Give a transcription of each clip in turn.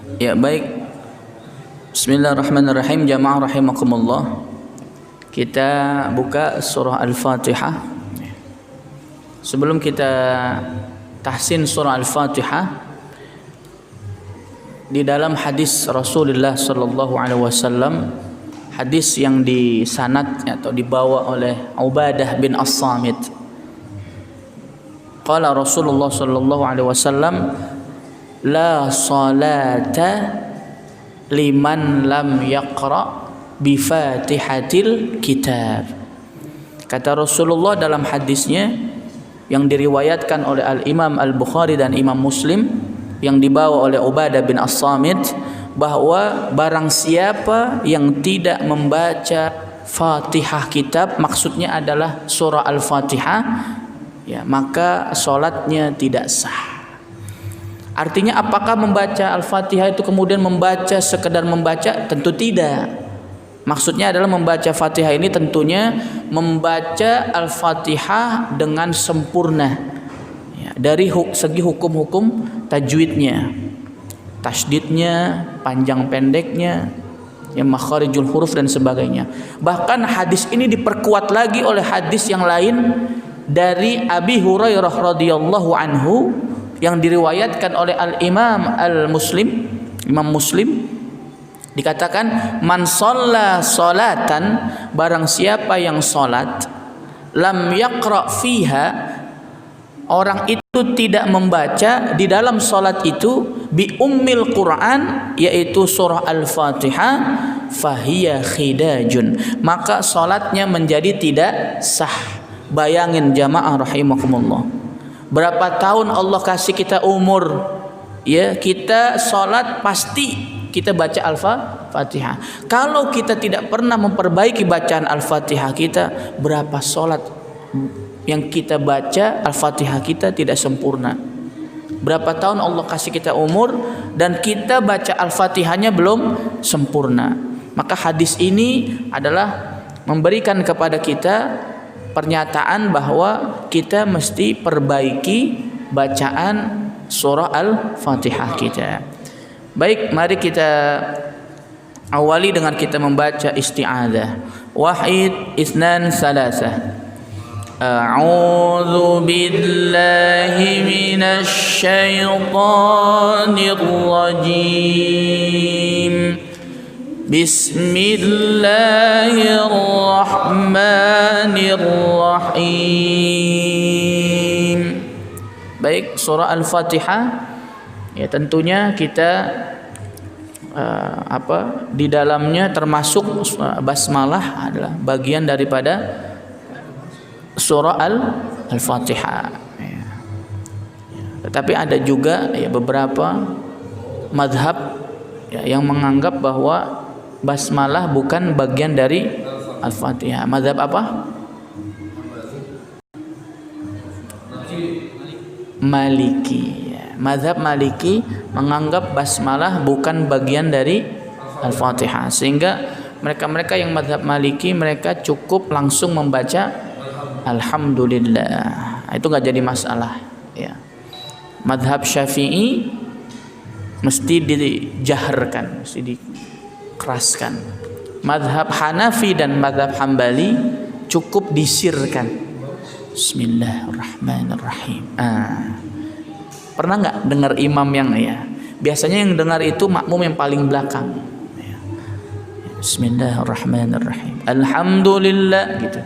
Ya, baik. Bismillahirrahmanirrahim. Jamaah rahimakumullah. Kita buka surah Al-Fatihah. Sebelum kita tahsin surah Al-Fatihah, di dalam hadis Rasulullah sallallahu alaihi wasallam, hadis yang disanad atau dibawa oleh Ubadah bin As-Samit. Qala Rasulullah sallallahu alaihi wasallam, la salata liman lam yaqra bi Fatihatil Kitab. Kata Rasulullah dalam hadisnya yang diriwayatkan oleh Al-Imam Al-Bukhari dan Imam Muslim, yang dibawa oleh Ubadah bin As-Samit, bahwa barang siapa yang tidak membaca Fatihah kitab, maksudnya adalah surah Al-Fatihah, ya, maka salatnya tidak sah. Artinya apakah membaca Al-Fatihah itu kemudian membaca sekedar membaca? Tentu tidak. Maksudnya adalah membaca Fatihah ini tentunya membaca Al-Fatihah dengan sempurna, ya, dari segi hukum-hukum tajwidnya, tasydidnya, panjang pendeknya, ya, makharijul huruf dan sebagainya. Bahkan hadis ini diperkuat lagi oleh hadis yang lain dari Abi Hurairah radhiyallahu anhu yang diriwayatkan oleh Al-Imam Al-Muslim, Imam Muslim, dikatakan man shalla salatan, barang siapa yang salat, lam yaqra fiha, orang itu tidak membaca di dalam salat itu bi ummil Quran, yaitu surah Al-Fatihah, fahiya khidajun, maka salatnya menjadi tidak sah. Bayangin jamaah rahimakumullah, berapa tahun Allah kasih kita umur, ya, kita salat pasti kita baca Al-Fatihah. Kalau kita tidak pernah memperbaiki bacaan Al-Fatihah kita, berapa salat yang kita baca Al-Fatihah kita tidak sempurna. Berapa tahun Allah kasih kita umur dan kita baca Al-Fatihahnya belum sempurna. Maka hadis ini adalah memberikan kepada kita pernyataan bahwa kita mesti perbaiki bacaan surah Al-Fatihah kita. Baik, mari kita awali dengan kita membaca isti'adzah. Wahid, isnan, salasah. A'udzu billahi minasy syaithanir rajim. Bismillahirrahmanirrahim. Baik, surah Al-Fatihah, ya, tentunya kita di dalamnya termasuk basmalah adalah bagian daripada surah Al-Fatihah. Ya. Tetapi ada juga, ya, beberapa mazhab, ya, yang menganggap bahwa basmalah bukan bagian dari Al-Fatihah. Mazhab apa? Maliki. Ya. Mazhab Maliki menganggap basmalah bukan bagian dari Al-Fatihah, sehingga mereka yang mazhab Maliki, mereka cukup langsung membaca Alhamdulillah. Itu nggak jadi masalah. Ya. Mazhab Syafi'i mesti dijaharkan, mesti dikeraskan. Mazhab Hanafi dan mazhab Hambali cukup disirkan. Bismillahirrahmanirrahim. Pernah nggak dengar imam yang, ya, biasanya yang dengar itu makmum yang paling belakang. Ya. Bismillahirrahmanirrahim. Alhamdulillah gitu.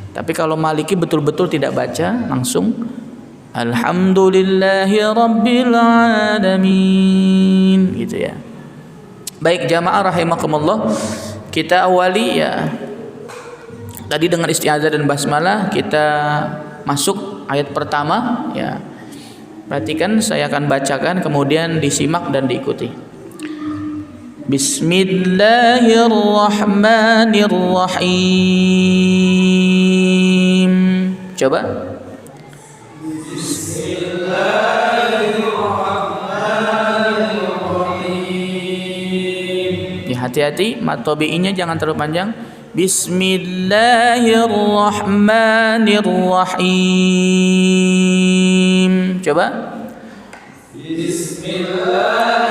Tapi kalau Maliki betul-betul tidak baca, langsung Alhamdulillahi Rabbil Alamin, gitu ya. Baik jamaah rahimakumullah, kita awali, ya, tadi dengan isti'adzah dan basmalah. Kita masuk ayat pertama, ya. Perhatikan, saya akan bacakan, kemudian disimak dan diikuti. Bismillahirrahmanirrahim. Coba. Hati-hati, mat tabi'inya jangan terlalu panjang. Bismillahirrahmanirrahim. Coba. Bismillahirrahmanirrahim.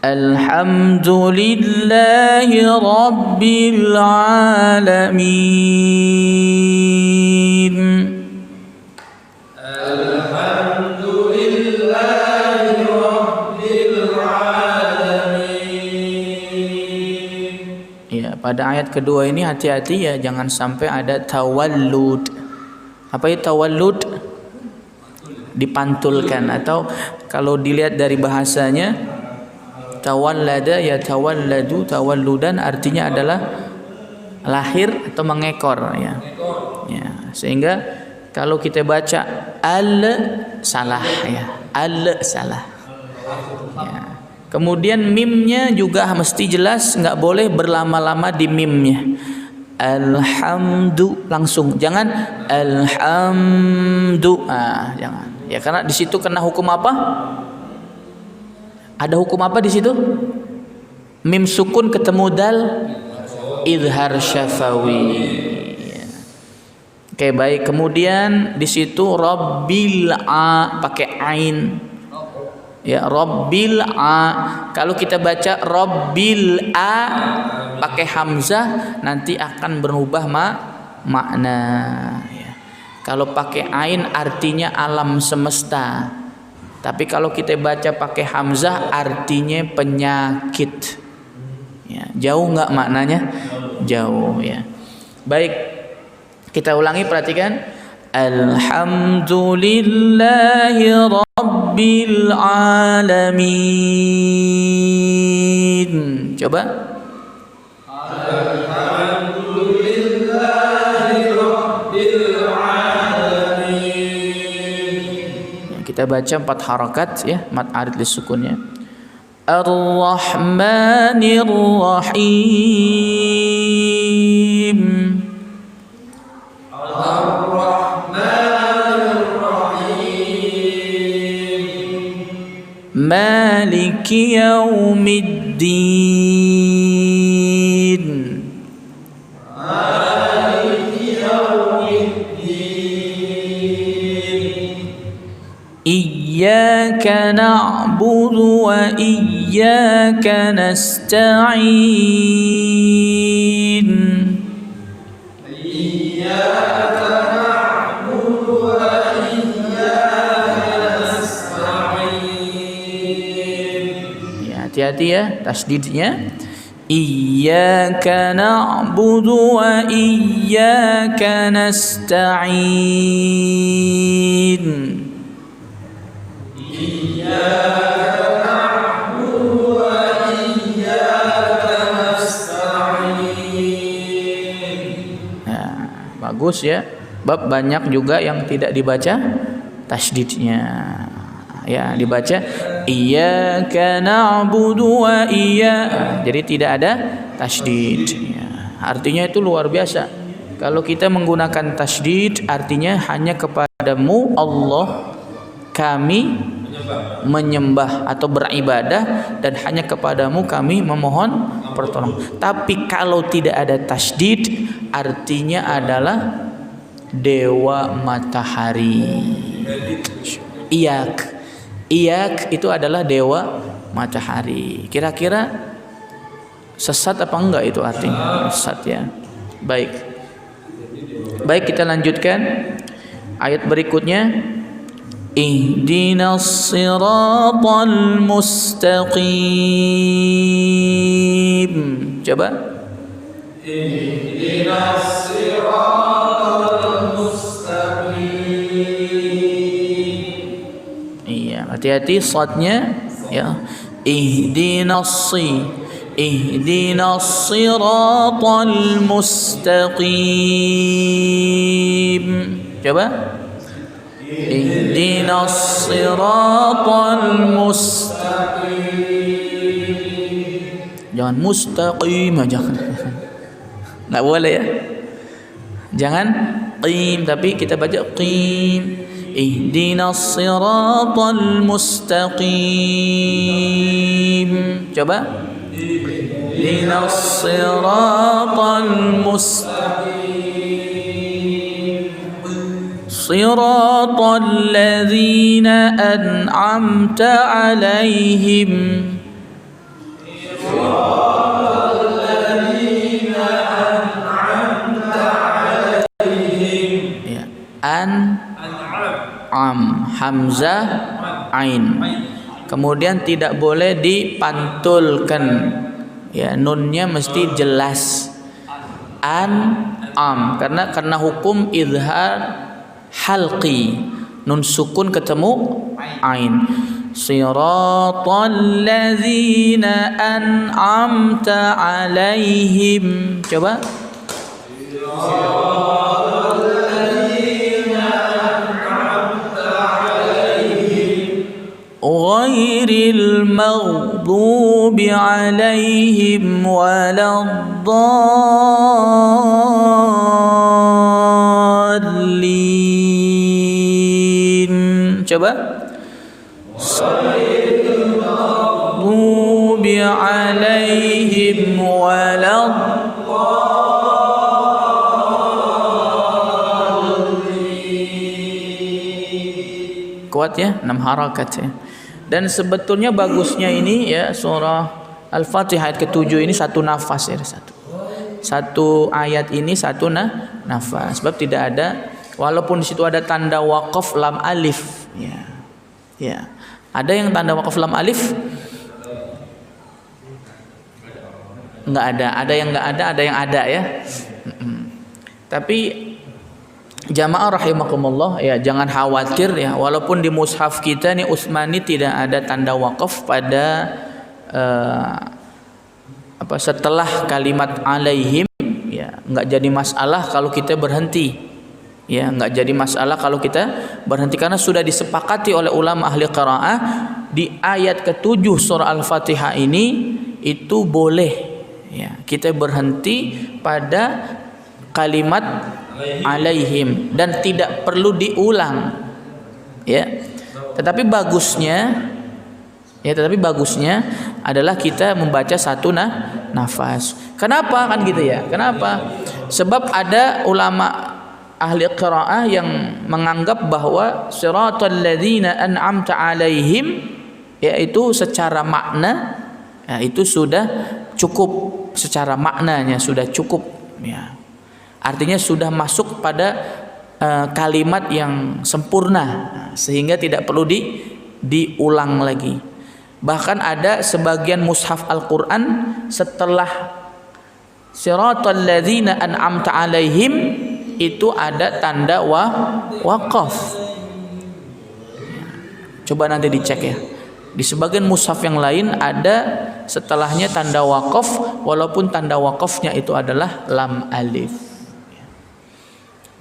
Alhamdulillahi Rabbil Alamin. Alhamdulillahi Rabbil Alamin. Ya, pada ayat kedua ini hati-hati ya, jangan sampai ada tawallud. Apa itu tawallud? Dipantulkan, atau kalau dilihat dari bahasanya tawallada ya tawalladu tawalludan, artinya adalah lahir atau mengekor ya. Ya, sehingga kalau kita baca al salah ya, al salah. Ya. Kemudian mimnya juga mesti jelas, nggak boleh berlama-lama di mimnya. Alhamdu langsung, jangan alhamdu, jangan. Ya, karena di situ kena hukum apa? Ada hukum apa di situ? Mim sukun ketemu dal, izhar syafawi. Ya. Oke, baik. Kemudian di situ Rabbil a pakai ain. Ya, Rabbil a. Kalau kita baca Rabbil a pakai hamzah, nanti akan berubah makna. Ya. Kalau pakai ain artinya alam semesta. Tapi kalau kita baca pakai hamzah artinya penyakit. Ya, jauh nggak maknanya? Jauh ya. Baik, kita ulangi, perhatikan. Alhamdulillahi Rabbil Alamin. Coba. Alhamdulillahi Rabbil Alamin. Kita baca 4 harakat ya, mad arid lisukunnya. Ar-Rahmanir Rahim. Ar-Rahmanir Rahim. Maliki Yaumiddin. Maliki Yaumiddin. Iyyaka na'budu wa iyyaka nasta'in. Iyyaka na'budu wa iyyaka nasta'in. Ya, hati-hati ya tasdidnya. Iyyaka na'budu wa iyyaka nasta'in. Bagus ya. Bab banyak juga yang tidak dibaca tasdidnya. Ya, dibaca iyyaka na'budu wa jadi tidak ada tasdid. Ya, artinya itu luar biasa. Kalau kita menggunakan tasdid artinya hanya kepadamu Allah kami menyembah atau beribadah, dan hanya kepadamu kami memohon pertolongan. Tapi kalau tidak ada tasdid artinya adalah dewa matahari. Iyak itu adalah dewa matahari. Kira-kira sesat apa enggak itu artinya? Sesat ya. Baik, kita lanjutkan ayat berikutnya. Ihdinas siratal mustaqim. Coba. Ihdinas siratal mustaqim. Iya, hati-hati shadnya ya. Ihdinas siratal mustaqim. Coba. Ihdinas siratal mustaqim. Jangan mustaqim, jangan. Enggak boleh ya. Jangan qim, tapi kita baca qim. Ihdinas siratal mustaqim. Coba. Ihdinas siratal mustaqim. Siratal ladzina an'amta 'alaihim Ya, am, hamzah, ain. Kemudian tidak boleh dipantulkan. Ya, nunnya mesti jelas. Am, karena hukum izhar halqi. Nun sukun ketemu ain. Siratal ladzina an'amta alaihim. Coba. Ghairil maghdubi alaihim waladdallin. Coba. Ghairil maghdubi alaihim waladdallin. Kuat ya, 6 harakat ya. Dan sebetulnya bagusnya ini ya surah Al-Fatihah ayat ke-7 ini satu nafas ya, satu ayat ini satu nafas. Sebab tidak ada, walaupun di situ ada tanda waqaf lam alif ya. Ya. Ada yang tanda waqaf lam alif? Enggak ada yang enggak ada yang ada ya. Tapi jamaah rahimakumullah ya, jangan khawatir ya, walaupun di mushaf kita nih Utsmani tidak ada tanda waqaf pada setelah kalimat alaihim ya, enggak jadi masalah kalau kita berhenti. Ya, enggak jadi masalah kalau kita berhenti karena sudah disepakati oleh ulama ahli qiraah di ayat ke-7 surah Al-Fatihah ini itu boleh ya, kita berhenti pada kalimat alaihim dan tidak perlu diulang ya. Tetapi bagusnya adalah kita membaca satu nafas. Kenapa kan gitu ya? Kenapa? Sebab ada ulama ahli qiraah yang menganggap bahwa siratal ladzina an'amta alaihim yaitu secara makna ya, itu sudah cukup, secara maknanya sudah cukup ya. Artinya sudah masuk pada kalimat yang sempurna sehingga tidak perlu diulang lagi. Bahkan ada sebagian mushaf Al-Qur'an setelah siratal ladzina an'amta alaihim itu ada tanda waqaf. Coba nanti dicek ya. Di sebagian mushaf yang lain ada setelahnya tanda waqaf walaupun tanda waqafnya itu adalah lam alif.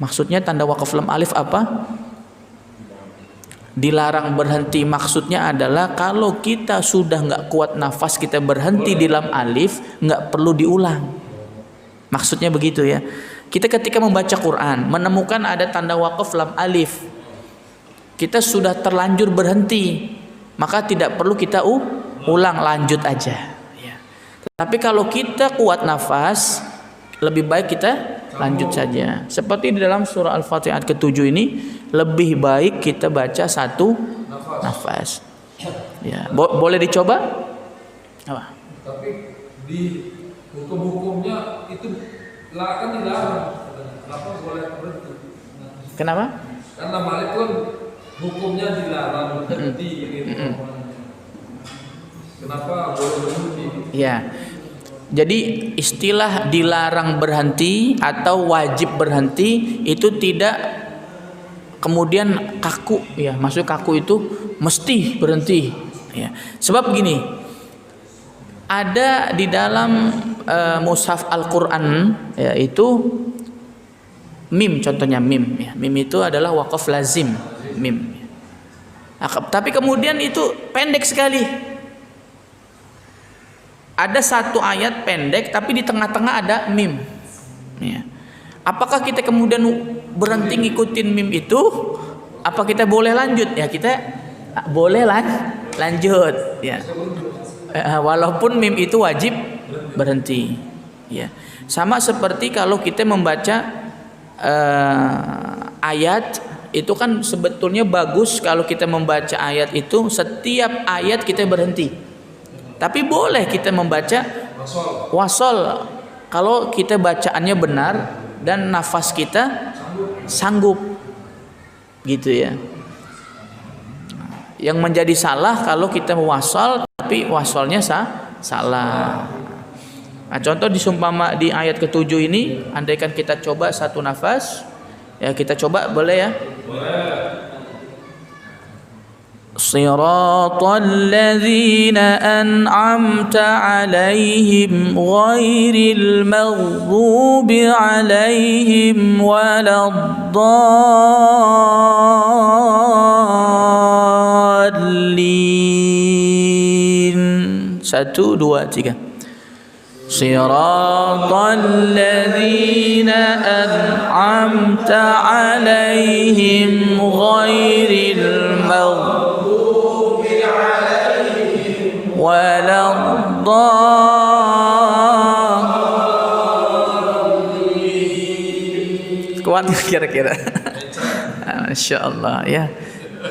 Maksudnya tanda waqaf lam alif apa? Dilarang berhenti. Maksudnya adalah kalau kita sudah nggak kuat nafas, kita berhenti di lam alif, nggak perlu diulang. Maksudnya begitu ya. Kita ketika membaca Quran menemukan ada tanda waqaf lam alif, kita sudah terlanjur berhenti, maka tidak perlu kita ulang, lanjut aja. Ya. Tapi kalau kita kuat nafas, lebih baik kita lanjut saja. Seperti di dalam surah Al-Fatihah ayat ke-7 ini, lebih baik kita baca satu nafas. Ya, boleh dicoba? Apa? Tapi di hukum-hukumnya itu kan dilarang. Kenapa boleh berhenti? Kenapa? Karena Malik kan hukumnya dilarang berhenti gitu. Kenapa boleh berhenti? Ya. Jadi istilah dilarang berhenti atau wajib berhenti itu tidak kemudian kaku ya. Maksud kaku itu mesti berhenti ya. Sebab begini, ada di dalam mushaf Al-Qur'an yaitu mim, contohnya mim ya. Mim itu adalah waqaf lazim, mim. Tapi kemudian itu pendek sekali. Ada satu ayat pendek tapi di tengah-tengah ada mim ya. Apakah kita kemudian berhenti ngikutin mim itu? Apa kita boleh lanjut? Ya kita boleh lanjut ya. Walaupun mim itu wajib berhenti ya. Sama seperti kalau kita membaca ayat itu kan sebetulnya bagus kalau kita membaca ayat itu setiap ayat kita berhenti. Tapi boleh kita membaca Wasol kalau kita bacaannya benar dan nafas kita sanggup gitu ya. Yang menjadi salah kalau kita wasol tapi wasolnya salah. Nah, contoh disumpama di ayat ke-7 ini, andaikan kita coba satu nafas, ya kita coba boleh ya. Siratal ladzina an'amta 'alaihim ghairil maghdubi 'alaihim waladdallin. 1 2 3. Siratal ladzina an'amta 'alaihim ghairil maghdubi 'alaihim waladdallin. Kuat kira-kira. Masya Allah ya.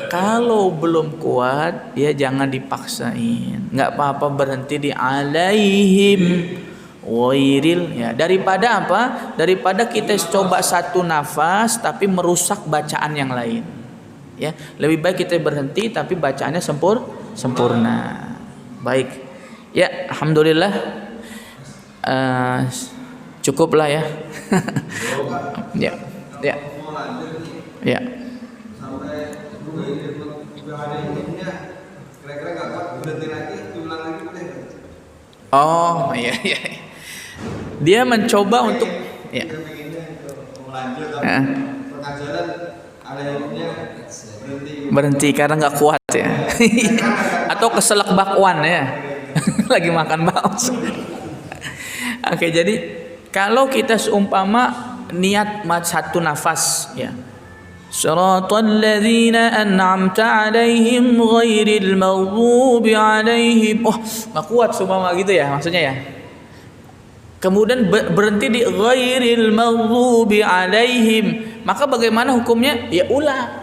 Kalau belum kuat ya jangan dipaksain. Nggak apa-apa berhenti di alaihim ghairil ya. Daripada apa? Daripada kita coba satu nafas tapi merusak bacaan yang lain. Ya, lebih baik kita berhenti tapi bacaannya sempurna. Baik. Ya, alhamdulillah. Cukuplah ya. Ya. Ya. Ya. Oh iya iya. Dia mencoba untuk ya. Berhenti karena nggak kuat ya. Atau keselak bakwan ya. Lagi makan bakso. Oke, jadi kalau kita seumpama niat satu nafas ya. Siratal ladzina an'amta 'alaihim ghairil maghdubi 'alaihim. Oh, enggak kuat seumpama gitu ya maksudnya ya. Kemudian berhenti di ghairil maghdubi 'alaihim. Maka bagaimana hukumnya? Ya ulang.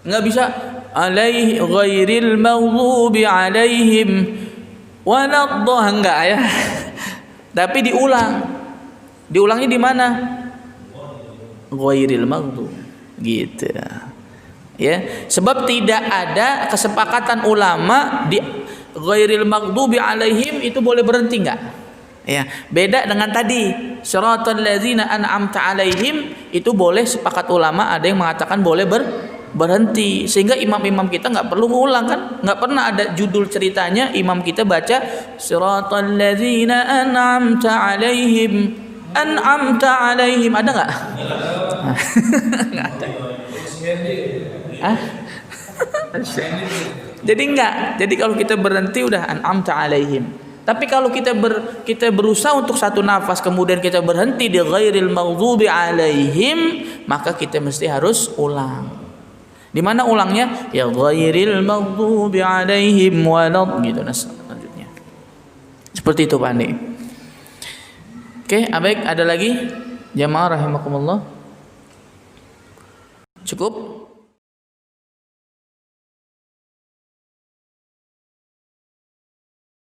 Enggak bisa alaihi ghairil maghdubi 'alaihim waladdallin, enggak ya. Tapi diulang. Diulangnya di mana? Ghairil maghdub gitu ya, sebab tidak ada kesepakatan ulama di ghairil maghdubi alaihim itu boleh berhenti enggak ya. Beda dengan tadi siratal ladzina an'amta alaihim, itu boleh sepakat ulama, ada yang mengatakan boleh berhenti, sehingga imam-imam kita nggak perlu ngulang kan. Nggak pernah ada judul ceritanya imam kita baca siratal ladzina an'amta alaihim, an'amta alaihim, ada nggak? Nggak ada. Jadi enggak. Jadi kalau kita berhenti udah an'amta alaihim. Tapi kalau kita berusaha untuk satu nafas kemudian kita berhenti di ghairil maghdubi alaihim, maka kita mesti harus ulang. Di mana ulangnya? Ya ghairil maghdubi alaihim walad gitu selanjutnya. Seperti itu Pak Andi. Oke, baik, ada lagi? Jamaah rahimakumullah. Cukup?